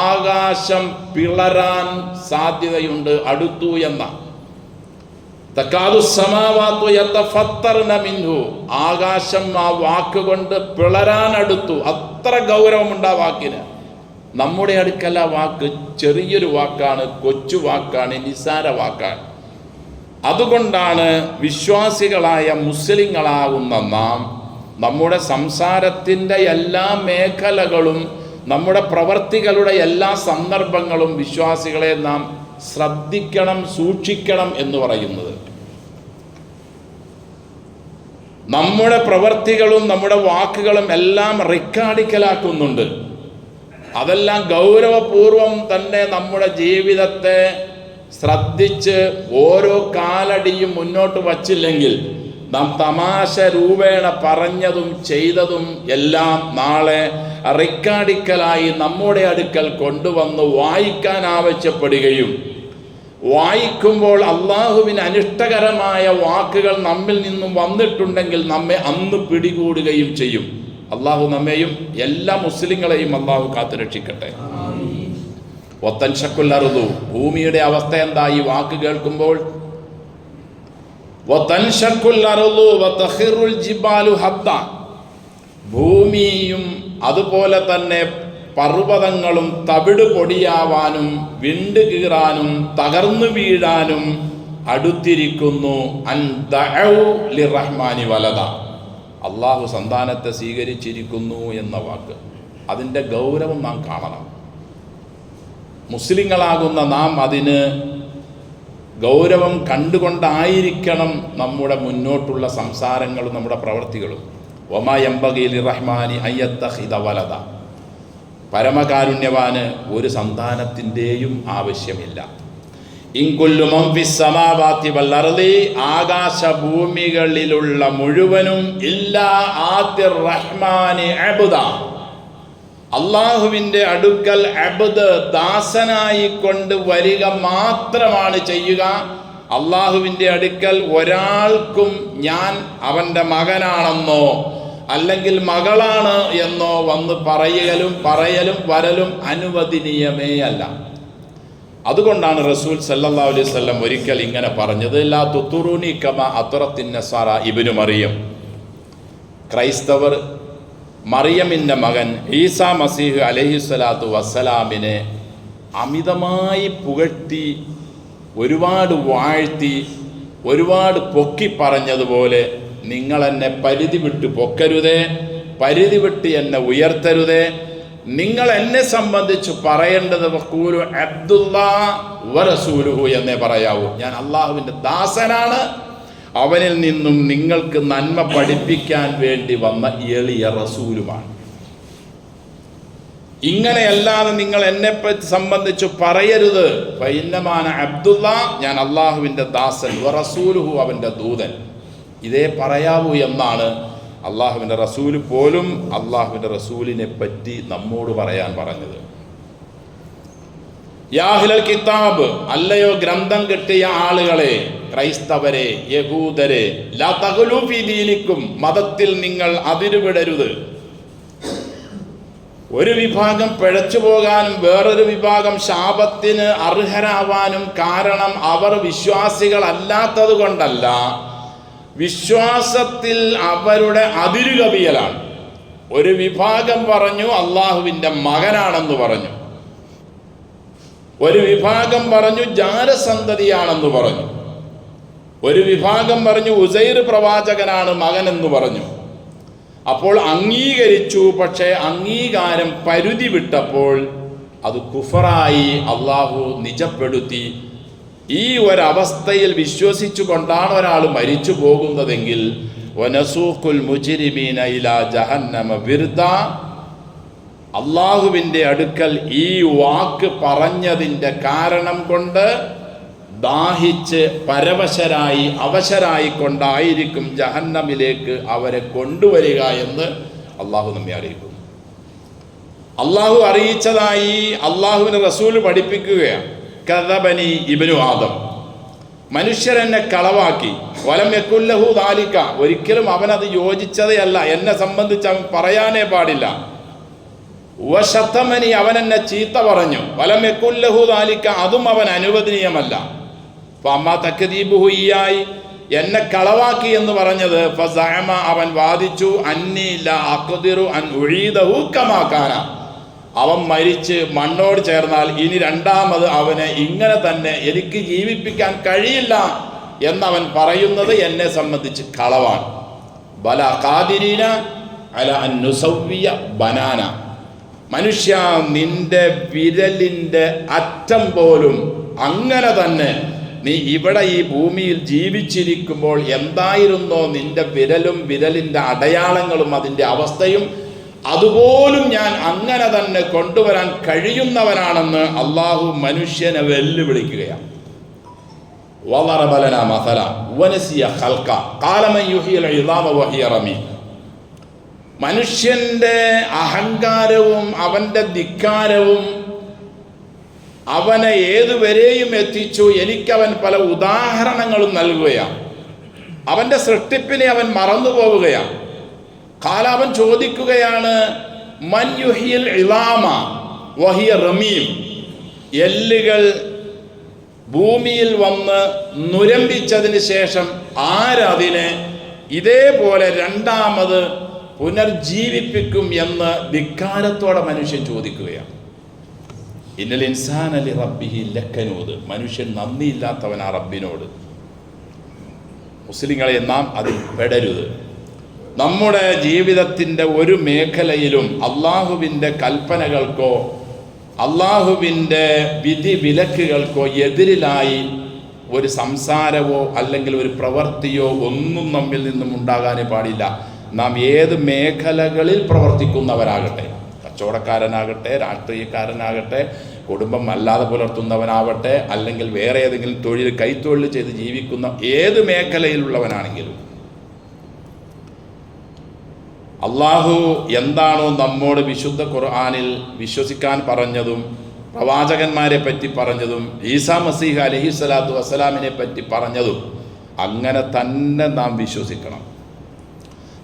ആകാശം പിളരാൻ സാധ്യതയുണ്ട്, അടുത്തു എന്ന. തക്കാദുസ്സമാവാതു യതഫത്തർന മിൻഹു, ആകാശം ആ വാക്ക് കൊണ്ട് പിളരാൻ അടുത്തു. അത്ര ഗൗരവമുണ്ട് ആ വാക്കിന്. നമ്മുടെ അടുക്കൽ ആ വാക്ക് ചെറിയൊരു വാക്കാണ്, കൊച്ചു വാക്കാണ്, നിസാര വാക്കാണ്. അതുകൊണ്ടാണ് വിശ്വാസികളായ മുസ്ലിങ്ങളാകുന്ന നാം നമ്മുടെ സംസാരത്തിൻ്റെ എല്ലാ മേഖലകളും, നമ്മുടെ പ്രവർത്തികളുടെ എല്ലാ സന്ദർഭങ്ങളും വിശ്വാസികളെ നാം ശ്രദ്ധിക്കണം, സൂക്ഷിക്കണം എന്ന് പറയുന്നത്. നമ്മുടെ പ്രവർത്തികളും നമ്മുടെ വാക്കുകളും എല്ലാം റെക്കോർഡിക്കലാക്കുന്നുണ്ട്. അതെല്ലാം ഗൗരവപൂർവം തന്നെ നമ്മുടെ ജീവിതത്തെ ശ്രദ്ധിച്ച് ഓരോ കാലടിയും മുന്നോട്ട് വച്ചില്ലെങ്കിൽ നാം തമാശ രൂപേണ പറഞ്ഞതും ചെയ്തതും എല്ലാം നാളെ റെക്കോർഡിക്കലായി നമ്മുടെ അടുക്കൽ കൊണ്ടുവന്ന് വായിക്കാൻ ആവശ്യപ്പെടുകയും, വായിക്കുമ്പോൾ അള്ളാഹുവിന് അനിഷ്ടകരമായ വാക്കുകൾ നമ്മിൽ നിന്നും വന്നിട്ടുണ്ടെങ്കിൽ നമ്മെ അന്ന് പിടികൂടുകയും ചെയ്യും. അള്ളാഹു നമ്മെയും എല്ലാ മുസ്ലിങ്ങളെയും അള്ളാഹു കാത്തുരക്ഷിക്കട്ടെ. വത്തൻഷക്കുൽ അർദു, ഭൂമിയുടെ അവസ്ഥ എന്താ ഈ വാക്ക് കേൾക്കുമ്പോൾ? വതൻഷക്കുൽ അർദു വതഖിറുൽ ജിബാലു ഹദ്ദ, ഭൂമിയും അതുപോലെ തന്നെ പർവ്വതങ്ങളും തവിട് പൊടിയാവാനും വിണ്ട് കീറാനും തകർന്നു വീഴാനും അടുത്തിരിക്കുന്നു. അൻ ദഅഉ ലിറഹ്മാനി വലദ, അള്ളാഹു സന്താനത്തെ സ്വീകരിച്ചിരിക്കുന്നു എന്ന വാക്ക്. അതിൻ്റെ ഗൗരവം നാം കാണണം. മുസ്ലിങ്ങളാകുന്ന നാം അതിന് ഗൗരവം കണ്ടുകൊണ്ടായിരിക്കണം നമ്മുടെ മുന്നോട്ടുള്ള സംസാരങ്ങളും നമ്മുടെ പ്രവർത്തികളും. വമാ യംബഗി ലിറഹ്മാനി അൻ യത്തഖിദ വലദ, പരമകാരുണ്യവാന് ഒരു സന്താനത്തിൻ്റെയും ആവശ്യമില്ല. ഇൻകുല്ലു മൻ ഫിസ് സമാവാതി വൽ അർളി, ആകാശഭൂമികളിലുള്ള മുഴുവനും ഇല്ലാ ആതിർ റഹ്മാനി അബ്ദ, അള്ളാഹുവിൻ്റെ അടുക്കൽ അബ്ദ് ദാസനായി കൊണ്ട് വരിക മാത്രമാണ് ചെയ്യുക. അള്ളാഹുവിൻ്റെ അടുക്കൽ ഒരാൾക്കും ഞാൻ അവൻ്റെ മകനാണെന്നോ അല്ലെങ്കിൽ മകളാണ് എന്നോ വന്ന് പറയലും വരലും അനുവദനീയമേ അല്ല. അതുകൊണ്ടാണ് റസൂൽ സല്ലല്ലാഹു അലൈഹി വസല്ലം ഒരിക്കൽ ഇങ്ങനെ പറഞ്ഞത്, ലാ തുതുറൂനി കമാ അത്റത്തിൻ നസാറ ഇബ്നു മറിയം, ക്രൈസ്തവർ മറിയമിൻ്റെ മകൻ ഈസാ മസീഹ് അലൈഹിസ്സലാത്തു വസ്സലാമിനെ അമിതമായി പുകഴ്ത്തി, ഒരുപാട് വാഴ്ത്തി, ഒരുപാട് പൊക്കി പറഞ്ഞതുപോലെ നിങ്ങൾ എന്നെ പരിധി വിട്ട് പൊക്കരുതേ, പരിധി വിട്ട് എന്നെ ഉയർത്തരുതേ. നിങ്ങൾ എന്നെ സംബന്ധിച്ച് പറയേണ്ടത് വഖൂലു അബ്ദുല്ലാഹ് വറസൂലുഹു എന്നേ പറയാവൂ. ഞാൻ അള്ളാഹുവിൻ്റെ ദാസനാണ്, അവനിൽ നിന്നും നിങ്ങൾക്ക് നന്മ പഠിപ്പിക്കാൻ വേണ്ടി വന്ന എളിയ റസൂലുമാണ്. ഇങ്ങനെയല്ലാതെ നിങ്ങൾ എന്നെ സംബന്ധിച്ച് പറയരുത്. ഫഇന്നമാന അബ്ദുല്ലാഹ്, ഞാൻ അള്ളാഹുവിൻ്റെ ദാസൻ, വറസൂലുഹു അവൻ്റെ ദൂതൻ, ഇതേ പറയാവൂ എന്നാണ് അള്ളാഹുവിൻ്റെ റസൂല് പോലും അള്ളാഹുവിൻ്റെ റസൂലിനെ പറ്റി നമ്മോട് പറയാൻ പറഞ്ഞത്. യാഹ്ലൽ കിതാബ്, അല്ലയോ ഗ്രന്ഥം കിട്ടിയ ആളുകളെ, ക്രൈസ്തവരെ, യഹൂദരെ, ലാ തഗ്ലൂ ഫീ ദീനിക്കും, മതത്തിൽ നിങ്ങൾ അതിരുവിടരുത്. ഒരു വിഭാഗം പിഴച്ചു പോകാനും വേറൊരു വിഭാഗം ശാപത്തിന് അർഹരാവാനും കാരണം അവർ വിശ്വാസികളല്ലാത്തത് കൊണ്ടല്ല, വിശ്വാസത്തിൽ അവരുടെ അതിരുകവിയലാണ്. ഒരു വിഭാഗം പറഞ്ഞു അള്ളാഹുവിൻ്റെ മകനാണെന്ന് പറഞ്ഞു, ഒരു വിഭാഗം പറഞ്ഞു ജാരസന്തതിയാണെന്ന് പറഞ്ഞു, ഒരു വിഭാഗം പറഞ്ഞു ഉസൈർ പ്രവാചകനാണ് മകനെന്ന് പറഞ്ഞു. അപ്പോൾ അംഗീകരിച്ചു. പക്ഷേ അംഗീകാരം പരിധി വിട്ടപ്പോൾ അത് കുഫറായി അള്ളാഹു നിജപ്പെടുത്തി. ഈ ഒരവസ്ഥയിൽ വിശ്വസിച്ചു കൊണ്ടാണ് ഒരാൾ മരിച്ചു പോകുന്നതെങ്കിൽ വനസൂഖുൽ മുജ്രിമീന ഇലാ ജഹന്നമ വിർദ, അള്ളാഹുവിൻ്റെ അടുക്കൽ ഈ വാക്ക് പറഞ്ഞതിൻ്റെ കാരണം കൊണ്ട് ദാഹിച്ച് പരവശരായി അവശരായി കൊണ്ടായിരിക്കും ജഹന്നമിലേക്ക് അവരെ കൊണ്ടുവരിക എന്ന് അള്ളാഹു നമ്മെ അറിയിക്കുന്നു. അള്ളാഹു അറിയിച്ചതായി അള്ളാഹുവിൻ്റെ റസൂൽ പഠിപ്പിക്കുകയാണ്. കദബനി ഇബ്നു ആദം, മനുഷ്യരെന്നെ കളവാക്കി, വലം യകുല്ലഹു ദാലിക, ഒരിക്കലും അവനത് യോജിച്ചതേ അല്ല, എന്നെ സംബന്ധിച്ച് അവൻ പറയാനേ പാടില്ല. വശതമനി, അവൻ എന്നെ ചീത്ത പറഞ്ഞു, വലം യകുല്ലഹു ദാലിക, അതും അവൻ അനുവദനീയമല്ല. ഫഅമ്മാ തക്ദീബുഹു ഇയായി, എന്നെ കളവാക്കി എന്ന് പറഞ്ഞത്, ഫസഅമ, അവൻ വാദിച്ചു, അന്നി ലാ അഖ്ദിറു അൻ ഉഈദഹു കമാ കാന, അവൻ മരിച്ച് മണ്ണോട് ചേർന്നാൽ ഇനി രണ്ടാമത് അവനെ ഇങ്ങനെ തന്നെ എനിക്ക് ജീവിപ്പിക്കാൻ കഴിയില്ല എന്നവൻ പറയുന്നത് എന്നെ സംബന്ധിച്ച് കളവാണ്. ബല ഖാദിരീന അല അൻ നുസവ്വിയ ബനാന, മനുഷ്യ നിന്റെ വിരലിൻ്റെ അറ്റം പോലും അങ്ങനെ തന്നെ നീ ഇവിടെ ഈ ഭൂമിയിൽ ജീവിച്ചിരിക്കുമ്പോൾ എന്തായിരുന്നോ നിന്റെ വിരലും വിരലിൻ്റെ അടയാളങ്ങളും അതിൻ്റെ അവസ്ഥയും അതുപോലും ഞാൻ അങ്ങനെ തന്നെ കൊണ്ടുവരാൻ കഴിയുന്നവനാണെന്ന് അള്ളാഹു മനുഷ്യനെ വെല്ലുവിളിക്കുകയാണ്. മനുഷ്യന്റെ അഹങ്കാരവും അവന്റെ ധിക്കാരവും അവനെ ഏതുവരെയും എത്തിച്ചു. എനിക്കവൻ പല ഉദാഹരണങ്ങളും നൽകുകയാണ്. അവന്റെ സൃഷ്ടിപ്പിനെ അവൻ മറന്നുപോവുകയാണ്. അവൻ ചോദിക്കുകയാണ്, മൻ യുഹിൽ ഇളാമ വഹിയ റമീം, എല്ലുകൾ ഭൂമിയിൽ വന്ന് നുരമ്പിച്ചതിന് ശേഷം ആരതിനെ ഇതേപോലെ രണ്ടാമത് പുനർജീവിപ്പിക്കും എന്ന് ധിക്കാരത്തോടെ മനുഷ്യൻ ചോദിക്കുകയാണ്. ഇന്നൽ ഇൻസാന ലി റബ്ബിഹി ലക്കനൂദ്, മനുഷ്യൻ നന്ദിയില്ലാത്തവൻ ആ റബ്ബിനോട്. മുസ്ലിങ്ങളെ നാം അതിൽ പെടരുത്. നമ്മുടെ ജീവിതത്തിൻ്റെ ഒരു മേഖലയിലും അള്ളാഹുവിൻ്റെ കൽപ്പനകൾക്കോ അള്ളാഹുവിൻ്റെ വിധി വിലക്കുകൾക്കോ എതിരിലായി ഒരു സംസാരമോ അല്ലെങ്കിൽ ഒരു പ്രവൃത്തിയോ ഒന്നും നമ്മിൽ നിന്നും ഉണ്ടാകാനേ പാടില്ല. നാം ഏത് മേഖലകളിൽ പ്രവർത്തിക്കുന്നവരാകട്ടെ, കച്ചവടക്കാരനാകട്ടെ, രാഷ്ട്രീയക്കാരനാകട്ടെ, കുടുംബം അല്ലാതെ പുലർത്തുന്നവനാവട്ടെ, അല്ലെങ്കിൽ വേറെ ഏതെങ്കിലും തൊഴിൽ കൈത്തൊഴിൽ ചെയ്ത് ജീവിക്കുന്ന ഏത് മേഖലയിലുള്ളവനാണെങ്കിലും അള്ളാഹു എന്താണോ നമ്മോട് വിശുദ്ധ ഖുർആനിൽ വിശ്വസിക്കാൻ പറഞ്ഞതും പ്രവാചകന്മാരെ പറ്റി പറഞ്ഞതും ഈസാ മസീഹ് അലൈഹിസ്സലാത്തു വസ്സലാമിനെ പറ്റി പറഞ്ഞതും അങ്ങനെ തന്നെ നാം വിശ്വസിക്കണം.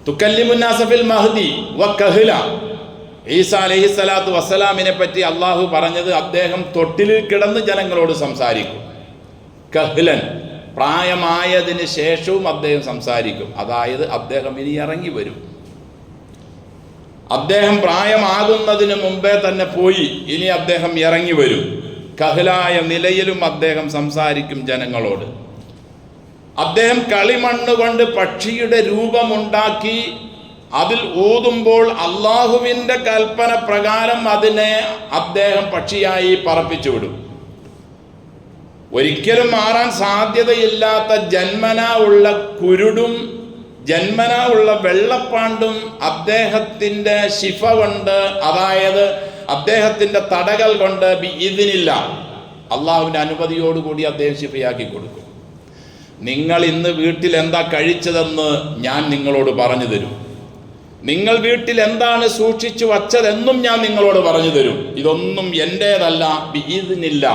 തുക്കല്ലിമുന്നാസ ഫിൽ മഹ്ദി വ കഹ്ല, ഈസാ അലൈഹിസ്സലാത്തു വസ്സലാമിനെ പറ്റി അള്ളാഹു പറഞ്ഞത് അദ്ദേഹം തൊട്ടിലിൽ കിടന്ന് ജനങ്ങളോട് സംസാരിക്കും. കഹ്ലൻ, പ്രായമായതിന് ശേഷവും അദ്ദേഹം സംസാരിക്കും. അതായത് അദ്ദേഹം ഇനി ഇറങ്ങി വരും. അദ്ദേഹം പ്രായമാകുന്നതിന് മുമ്പേ തന്നെ പോയി, ഇനി അദ്ദേഹം ഇറങ്ങി വരും. കഹ്ലായ നിലയിലും അദ്ദേഹം സംസാരിക്കും ജനങ്ങളോട്. അദ്ദേഹം കളിമണ്ണ് കൊണ്ട് പക്ഷിയുടെ രൂപമുണ്ടാക്കി അതിൽ ഊതുമ്പോൾ അള്ളാഹുവിൻ്റെ കൽപ്പന പ്രകാരം അതിനെ അദ്ദേഹം പക്ഷിയായി പറപ്പിച്ചു വിടും. ഒരിക്കലും മാറാൻ സാധ്യതയില്ലാത്ത ജന്മനാ ഉള്ള കുരുടും ജന്മനാ ഉള്ള വെള്ളപ്പാണ്ടും അദ്ദേഹത്തിൻ്റെ ശിഫ കൊണ്ട്, അതായത് അദ്ദേഹത്തിൻ്റെ തടകൾ കൊണ്ട് ഇതിനില്ല, അള്ളാഹുവിൻ്റെ അനുമതിയോടുകൂടി അദ്ദേഹം ശിഫയാക്കി കൊടുക്കും. നിങ്ങൾ ഇന്ന് വീട്ടിൽ എന്താ കഴിച്ചതെന്ന് ഞാൻ നിങ്ങളോട് പറഞ്ഞു തരും. നിങ്ങൾ വീട്ടിൽ എന്താണ് സൂക്ഷിച്ചു വച്ചതെന്നും ഞാൻ നിങ്ങളോട് പറഞ്ഞു തരും. ഇതൊന്നും എൻ്റേതല്ല, ഇതിനില്ല,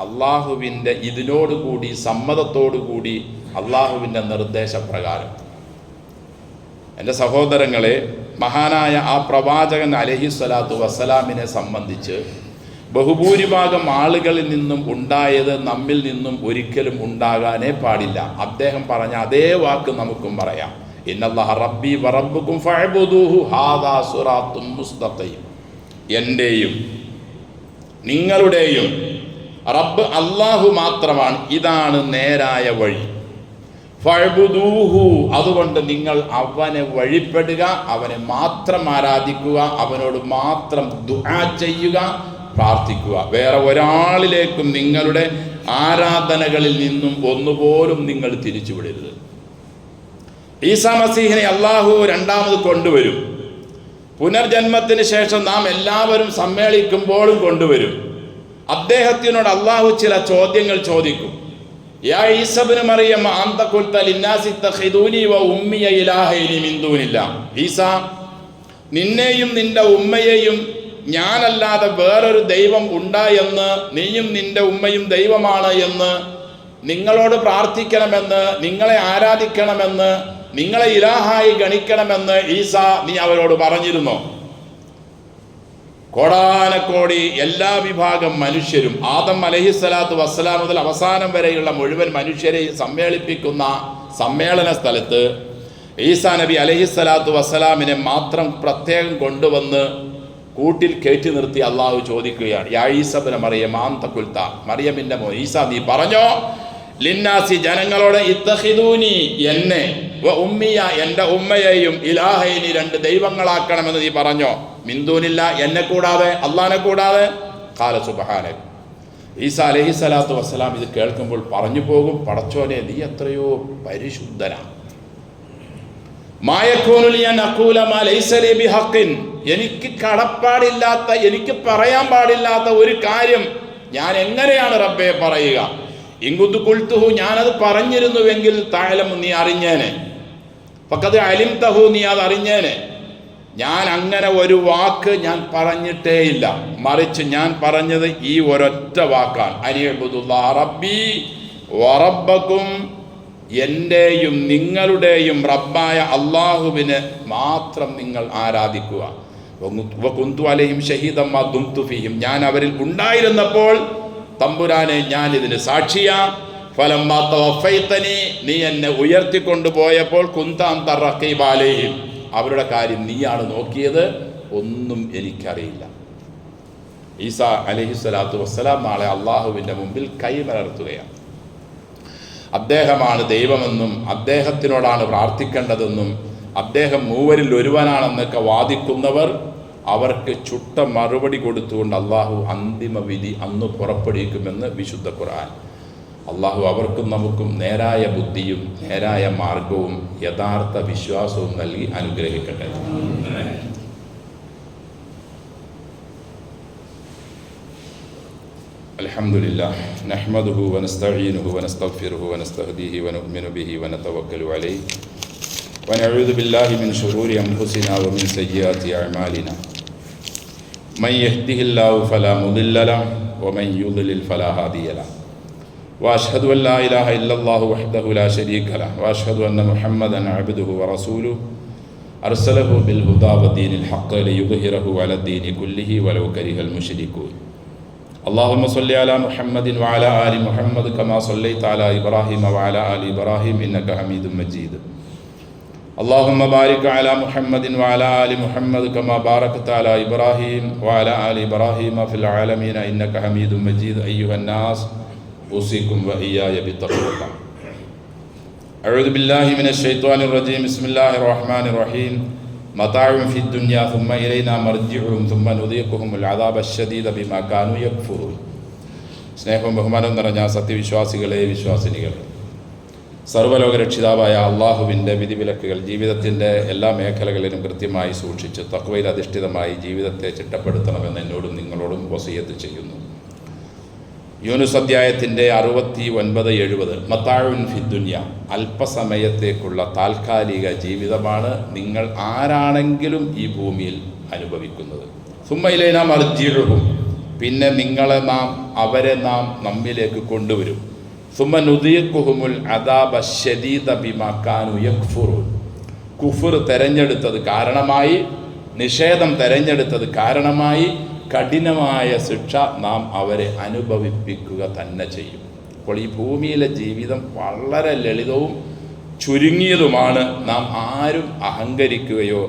അള്ളാഹുവിൻ്റെ ഇതിനോടുകൂടി സമ്മതത്തോടുകൂടി അള്ളാഹുവിൻ്റെ നിർദ്ദേശപ്രകാരം. എൻ്റെ സഹോദരങ്ങളെ, മഹാനായ ആ പ്രവാചകൻ അലൈഹിസ്സലാത്തു വസ്സലാമിനെ സംബന്ധിച്ച് ബഹുഭൂരിഭാഗം ആളുകളിൽ നിന്നും ഉണ്ടായത് നമ്മിൽ നിന്നും ഒരിക്കലും ഉണ്ടാകാനേ പാടില്ല. അദ്ദേഹം പറഞ്ഞ അതേ വാക്ക് നമുക്കും പറയാം. ഇന്നല്ലാഹ റബ്ബി വറബ്ബുക്കും ഫഅബ്ദൂഹു ഹാദാ സിറാത്തും മുസ്തഖീം. എൻ്റെയും നിങ്ങളുടെയും റബ്ബ് അല്ലാഹു മാത്രമാണ്, ഇതാണ് നേരായ വഴി. ഫഅബ്ദൂഹു, അതുകൊണ്ട് നിങ്ങൾ അവനെ വഴിപ്പെടുക, അവനെ മാത്രം ആരാധിക്കുക, അവനോട് മാത്രം ദുആ ചെയ്യുക, പ്രാർത്ഥിക്കുക. വേറെ ഒരാളിലേക്കും നിങ്ങളുടെ ആരാധനകളിൽ നിന്നും ഒന്നുപോലും നിങ്ങൾ തിരിച്ചുവിടരുത്. ഈസാ മസീഹിനെ അള്ളാഹു രണ്ടാമത് കൊണ്ടുവരും. പുനർജന്മത്തിന് ശേഷം നാം എല്ലാവരും സമ്മേളിക്കുമ്പോഴും കൊണ്ടുവരും. അദ്ദേഹത്തിനോട് അള്ളാഹു ചില ചോദ്യങ്ങൾ ചോദിക്കും. യാ ഈസ ഇബ്നു മറിയം അൻത ഖുൽത ലിന്നാസി ഇത്തഖിദൂനി വ ഉമ്മിയ ഇലാഹൈനി മിൻ ദൂനില്ലാ. ഈസ, നിന്നെയും നിന്റെ ഉമ്മയെയും ഞാനല്ലാതെ വേറൊരു ദൈവം ഉണ്ടായെന്ന്, നീയും നിന്റെ ഉമ്മയും ദൈവമാണ് എന്ന് നിങ്ങളോട് പ്രാർത്ഥിക്കണമെന്ന്, നിങ്ങളെ ആരാധിക്കണമെന്ന്, നിങ്ങളെ ഇലാഹായി ഗണിക്കണമെന്ന് ഈസ നീ അവരോട് പറഞ്ഞിരുന്നോ? കോടാനക്കോടി എല്ലാ വിഭാഗം മനുഷ്യരും ആദം അലൈഹിസ്സലാത്തു വസ്സലാം മുതൽ അവസാനം വരെയുള്ള മുഴുവൻ മനുഷ്യരെയും സമ്മേളിപ്പിക്കുന്ന സമ്മേളന സ്ഥലത്ത് ഈസാ നബി അലൈഹിസ്സലാത്തു വസ്സലാമിനെ മാത്രം പ്രത്യേകം കൊണ്ടുവന്ന് കൂട്ടിൽ കയറ്റി നിർത്തി അള്ളാഹു ചോദിക്കുകയാണ്, യാ ഈസ ഇബ്നു മറിയം അൻത ഖുൽത, മറിയമിന്റെ മോൻ ഈസ, നീ പറഞ്ഞോ, ലിന്നാസി ജനങ്ങളോട്, ഇത്തഖിദൂനി എന്നെ, വ ഉമ്മിയ എൻ്റെ ഉമ്മയെയും, ഇലാഹൈനി രണ്ട് ദൈവങ്ങളാക്കണമെന്ന് നീ പറഞ്ഞോ, മിൻ ദൂനില്ല എന്നെ കൂടാതെ, അള്ളാഹിനെ കൂടാതെ. ഖാല സുബ്ഹാനക. ഈസ അലൈഹിസ്സലാത്തു വസ്സലാം ഇത് കേൾക്കുമ്പോൾ പറഞ്ഞു പോകും, പടച്ചോനെ നീ എത്രയോ പരിശുദ്ധനാണ്. എനിക്ക് കടപ്പാടില്ലാത്ത, എനിക്ക് പറയാൻ പാടില്ലാത്ത ഒരു കാര്യം ഞാൻ എങ്ങനെയാണ് റബ്ബേ പറയുക? ഇങ്കുതു കുൽത്തുഹു, ഞാനത് പറഞ്ഞിരുന്നുവെങ്കിൽ തഅലമു, നീ അറിഞ്ഞേനെ. ഫഖദ് അലിംതഹു, നീ അത് അറിഞ്ഞേനെ. ഞാൻ അങ്ങനെ ഒരു വാക്ക് ഞാൻ പറഞ്ഞിട്ടേയില്ല, മറിച്ച് ഞാൻ പറഞ്ഞത് ഈ ഒരൊറ്റ വാക്കാണ്, അനിഅ്ബുദുല്ലാഹ റബ്ബി വറബ്ബക്കും, എൻ്റെയും നിങ്ങളുടെയും റബ്ബായ അള്ളാഹുവിനെ മാത്രം നിങ്ങൾ ആരാധിക്കുക. വകുന്തു അലൈഹിം ഷഹീദൻ മാ ദുംതു ഫീഹിം, ഞാൻ അവരിൽ ഉണ്ടായിരുന്നപ്പോൾ തമ്പുരാനെ ഞാൻ ഇതിന് സാക്ഷിയാ. ഫലമ്മാ തവഫൈതനി, നീ എന്നെ ഉയർത്തിക്കൊണ്ടുപോയപ്പോൾ കുന്ത അൻത റഖീബ അലൈഹിം, അവരുടെ കാര്യം നീയാണ് നോക്കിയത്, ഒന്നും എനിക്കറിയില്ല. ഈസ അലൈഹിസ്സലാത്തു വസ്സലാം നാളെ അള്ളാഹുവിൻ്റെ മുമ്പിൽ കൈമലർത്തുകയാണ്. അദ്ദേഹമാണ് ദൈവമെന്നും അദ്ദേഹത്തിനോടാണ് പ്രാർത്ഥിക്കേണ്ടതെന്നും അദ്ദേഹം മൂവരിൽ ഒരുവനാണെന്നൊക്കെ വാദിക്കുന്നവർ, അവർക്ക് ചുട്ട മറുപടി കൊടുത്തുകൊണ്ട് അള്ളാഹു അന്തിമ വിധി അന്ന് പുറപ്പെടുവിക്കുമെന്ന് വിശുദ്ധ ഖുർആൻ. അള്ളാഹു അവർക്കും നമുക്കും നേരായ ബുദ്ധിയും നേരായ മാർഗവും യഥാർത്ഥ വിശ്വാസവും നൽകി അനുഗ്രഹിക്കട്ടെ. അൽഹംദുലില്ലാഹ് നഹ്മദുഹു വനസ്തഈനുഹു വനസ്തഗ്ഫിറുഹു വനസ്തഹ്ദീഹി വനുഅ്മിനു ബിഹി വനതവക്കലു അലൈഹി വനഊദു ബില്ലാഹി മിൻ ശുറൂരി അൻഫുസിനാ വമിൻ സയ്യിആതി അഅ്മാലിനാ മൻ യഹ്ദിഹില്ലാഹു ഫലാ മുദില്ല ലഹു വമൻ യുദ്ലിൽ ഫലാ ഹാദിയ ലഹു വഅശ്ഹദു അൻ ലാ ഇലാഹ ഇല്ലല്ലാഹു വഹ്ദഹു ലാ ശരീക ലഹു വഅശ്ഹദു അന്ന മുഹമ്മദൻ അബ്ദുഹു വറസൂലുഹു അർസലഹു ബിൽ ഹുദാ വദീനിൽ ഹഖ് ലിയുദ്ഹിറഹു അലദ്ദീനി കുല്ലിഹി വലൗ കരിഹൽ മുശ്രികൂൻ. اللهم صل على محمد وعلى آل محمد كما صليت على إبراهيم وعلى آل إبراهيم إنك حميد مجيد. اللهم بارك على محمد وعلى آل محمد كما باركت على إبراهيم وعلى آل إبراهيم في العالمين إنك حميد مجيد. أيها الناس أوصيكم وإياي بتقوى الله. أعوذ بالله من الشيطان الرجيم. بسم الله الرحمن الرحيم. متاع في الدنيا ثم إلينا مرجعهم ثم نذيقهم العذاب الشديد بما كانوا يكفرون. സ്നേഹവും ബഹുമാനവും നിറഞ്ഞ സത്യവിശ്വാസികളെ, വിശ്വാസിനികളെ, സർവ്വലോക രക്ഷിതാവായ അള്ളാഹുവിൻ്റെ വിധിവിലക്കുകൾ ജീവിതത്തിൻ്റെ എല്ലാ മേഖലകളിലും കൃത്യമായി സൂക്ഷിച്ച് തഖ്വയിൽ അധിഷ്ഠിതമായി ജീവിതത്തെ ചിട്ടപ്പെടുത്തണമെന്ന് എന്നോടും നിങ്ങളോടും വസിയത്ത് ചെയ്യുന്നു. യൂനുസ് അധ്യായത്തിൻ്റെ 69-70 മത്താഉൻ ഫിദ്ദുനിയ, അല്പസമയത്തേക്കുള്ള താൽക്കാലിക ജീവിതമാണ് നിങ്ങൾ ആരാണെങ്കിലും ഈ ഭൂമിയിൽ അനുഭവിക്കുന്നത്. സുമ്മ ഇലൈനാ മർജിഉഹും, പിന്നെ അവരെ നാം നമ്മിലേക്ക് കൊണ്ടുവരും. സുമ്മ നുദീഖുഹുമുൽ അദാബ ശദീദ ബിമാ കാനൂ യക്ഫുറൂൻ, കുഫർ തെരഞ്ഞെടുത്തത് കാരണമായി, നിഷേധം തെരഞ്ഞെടുത്തത് കാരണമായി കഠിനമായ ശിക്ഷ നാം അവരെ അനുഭവിപ്പിക്കുക തന്നെ ചെയ്യും. അപ്പോൾ ഈ ഭൂമിയിലെ ജീവിതം വളരെ ലളിതവും ചുരുങ്ങിയതുമാണ്. നാം ആരും അഹങ്കരിക്കുകയോ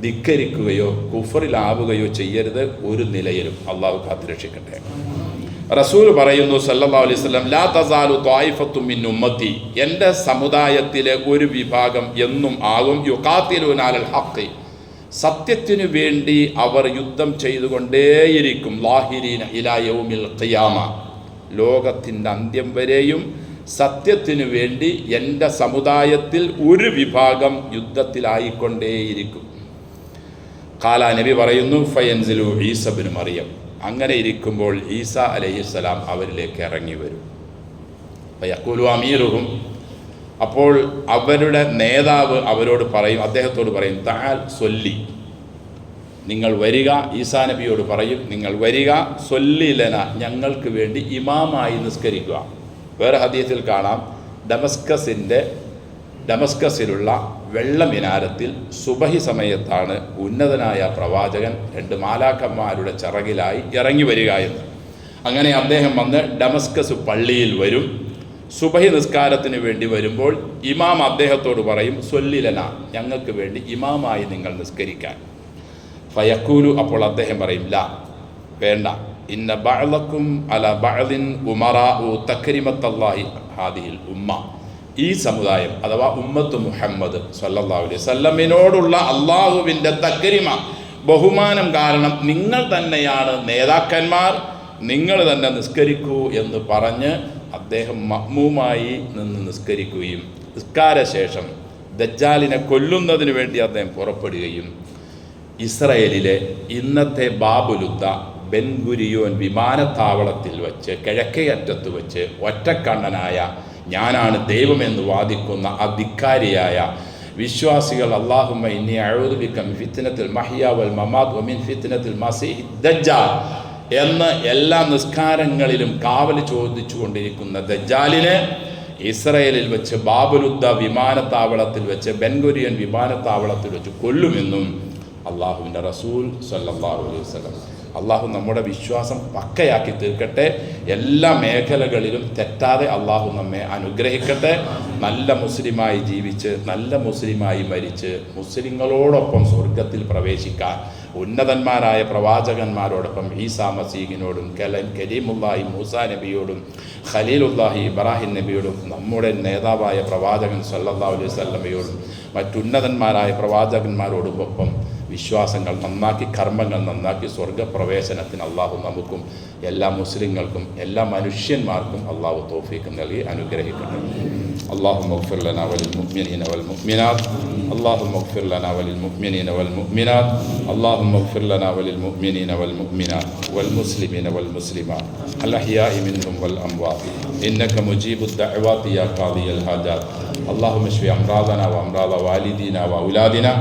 ധിക്കരിക്കുകയോ കുഫറിലാവുകയോ ചെയ്യരുത് ഒരു നിലയിലും. അള്ളാഹു കാത്തുരക്ഷിക്കട്ടെ. റസൂൽ പറയുന്നു സല്ലല്ലാഹു അലൈഹി വസല്ലം, ലാ തസാലു ത്വായിഫത്തും മിൻ ഉമ്മത്തി, എൻ്റെ സമുദായത്തിലെ ഒരു വിഭാഗം എന്നും ആകും, യുഖാതിലൂന അലൽ ഹഖ്, സത്യത്തിനു വേണ്ടി അവർ യുദ്ധം ചെയ്തുകൊണ്ടേയിരിക്കും, ലാഹിരീന ഇലാ യൗമിൽ ഖിയാമ, ലോകത്തിൻ്റെ അന്ത്യം വരെയും സത്യത്തിനു വേണ്ടി എൻ്റെ സമുദായത്തിൽ ഒരു വിഭാഗം യുദ്ധത്തിലായിക്കൊണ്ടേയിരിക്കും. ഖാല, നബി പറയുന്നു, ഫയൻസിലു ഈസ ഇബ്നു മറിയം, അങ്ങനെ ഇരിക്കുമ്പോൾ ഈസ അലൈഹിസ്സലാം അവരിലേക്ക് ഇറങ്ങി വരും. യഖൂലു അമീറുഹും, അപ്പോൾ അവരുടെ നേതാവ് അവരോട് പറയും, അദ്ദേഹത്തോട് പറയും, തആൽ സൊല്ലി, നിങ്ങൾ വരിക. ഈസാ നബിയോട് പറയും, നിങ്ങൾ വരിക, സൊല്ലി ലന, ഞങ്ങൾക്ക് വേണ്ടി ഇമാമായി നിസ്കരിക്കുക. വേറെ ഹദീസിൽ കാണാം, ഡമസ്കസിലുള്ള വെള്ള മിനാരത്തിൽ സുബഹി സമയത്താണ് ഉന്നതനായ പ്രവാചകൻ 2 മാലാഖന്മാരുടെ ചിറകിലായി ഇറങ്ങി വരിക എന്ന്. അങ്ങനെ അദ്ദേഹം വന്ന് ഡമസ്കസ് പള്ളിയിൽ വരും. സുബഹി നിസ്കാരത്തിന് വേണ്ടി വരുമ്പോൾ ഇമാം അദ്ദേഹത്തോട് പറയും, സൊല്ലിലന, ഞങ്ങൾക്ക് വേണ്ടി ഇമാമായി നിങ്ങൾ നിസ്കരിക്കാൻ. ഫയക്കൂലു, അപ്പോൾ അദ്ദേഹം പറയും, ലാ, വേണ്ട, ഇന്ന ബഅലക്കും അല ബഅലിൻ ഉമറാഉ തക്രിമത്തല്ലാഹി ഹാദിഹിൽ ഉമ്മ, ഈ സമുദായം അഥവാ ഉമ്മത്ത് മുഹമ്മദ് സല്ലല്ലാഹു അലൈഹി വസല്ലമിനോടുള്ള അള്ളാഹുവിൻ്റെ തക്രിമ, ബഹുമാനം കാരണം നിങ്ങൾ തന്നെയാണ് നേതാക്കന്മാർ, നിങ്ങൾ തന്നെ നിസ്കരിക്കൂ എന്ന് പറഞ്ഞ് അദ്ദേഹം മഅ്മൂമായി നിന്ന് നിസ്കരിക്കുകയും നിസ്കാരശേഷം ദജ്ജാലിനെ കൊല്ലുന്നതിന് വേണ്ടി അദ്ദേഹം പുറപ്പെടുകയും ഇസ്രയേലിലെ ഇന്നത്തെ ബാബുലുദ്ദ ബെൻഗുരിയോൻ വിമാനത്താവളത്തിൽ വച്ച് കിഴക്കേ അറ്റത്ത് വച്ച് ഒറ്റക്കണ്ണനായ ഞാനാണ് ദൈവമെന്ന് വാദിക്കുന്ന അധികാരിയായ വിശ്വാസികൾ അല്ലാഹുമ്മ ഇന്നി അഊദു ബിക മിൻ ഫിത്നത്തിൽ മഹ്യ വൽ മമാത് വമിൻ ഫിത്നത്തിൽ മസീഹി ദജ്ജാൽ എന്ന് എല്ലാ നിസ്കാരങ്ങളിലും കാവൽ ചോദിച്ചുകൊണ്ടിരിക്കുന്ന ദജ്ജാലിനെ ഇസ്രയേലിൽ വെച്ച് ബാബുലുദ്ദ വിമാനത്താവളത്തിൽ വെച്ച് ബെൻഗുരിയൻ വിമാനത്താവളത്തിൽ വെച്ച് കൊല്ലുമെന്നും അള്ളാഹുവിൻ്റെ റസൂൽ സല്ലല്ലാഹു അലൈഹി വസല്ലം. അള്ളാഹു നമ്മുടെ വിശ്വാസം പക്കയാക്കി തീർക്കട്ടെ. എല്ലാ മേഖലകളിലും തെറ്റാതെ അള്ളാഹു നമ്മെ അനുഗ്രഹിക്കട്ടെ. നല്ല മുസ്ലിമായി ജീവിച്ച് നല്ല മുസ്ലിമായി മരിച്ച് മുസ്ലിങ്ങളോടൊപ്പം സ്വർഗത്തിൽ പ്രവേശിക്കാൻ ഉന്നതന്മാരായ പ്രവാചകന്മാരോടൊപ്പം ഈസാ മസീഹിനോടും കലീമുല്ലാഹി മൂസാ നബിയോടും ഖലീലുല്ലാഹി ഇബ്രാഹിം നബിയോടും നമ്മുടെ നേതാവായ പ്രവാചകൻ സല്ലല്ലാഹു അലൈഹി വസല്ലമയോടും മറ്റുന്നതന്മാരായ പ്രവാചകന്മാരോടുമൊപ്പം വിശ്വാസങ്ങൾ നന്നാക്കി കർമ്മങ്ങൾ നന്നാക്കി സ്വർഗപ്രവേശനത്തിന് അള്ളാഹു നമുക്കും എല്ലാ മുസ്ലിങ്ങൾക്കും എല്ലാ മനുഷ്യന്മാർക്കും അള്ളാഹു തൗഫീഖ് നൽകി അനുഗ്രഹിക്കട്ടെ. اللهم اغفر لنا وللمؤمنين والمؤمنات اللهم اغفر لنا وللمؤمنين والمؤمنات اللهم اغفر لنا وللمؤمنين والمؤمنات والمسلمين والمسلمات الأحياء منهم والأموات إنك مجيب الدعوات يا قاضي الحاجات اللهم اشف أمراضنا وأمراض والدينا وأولادنا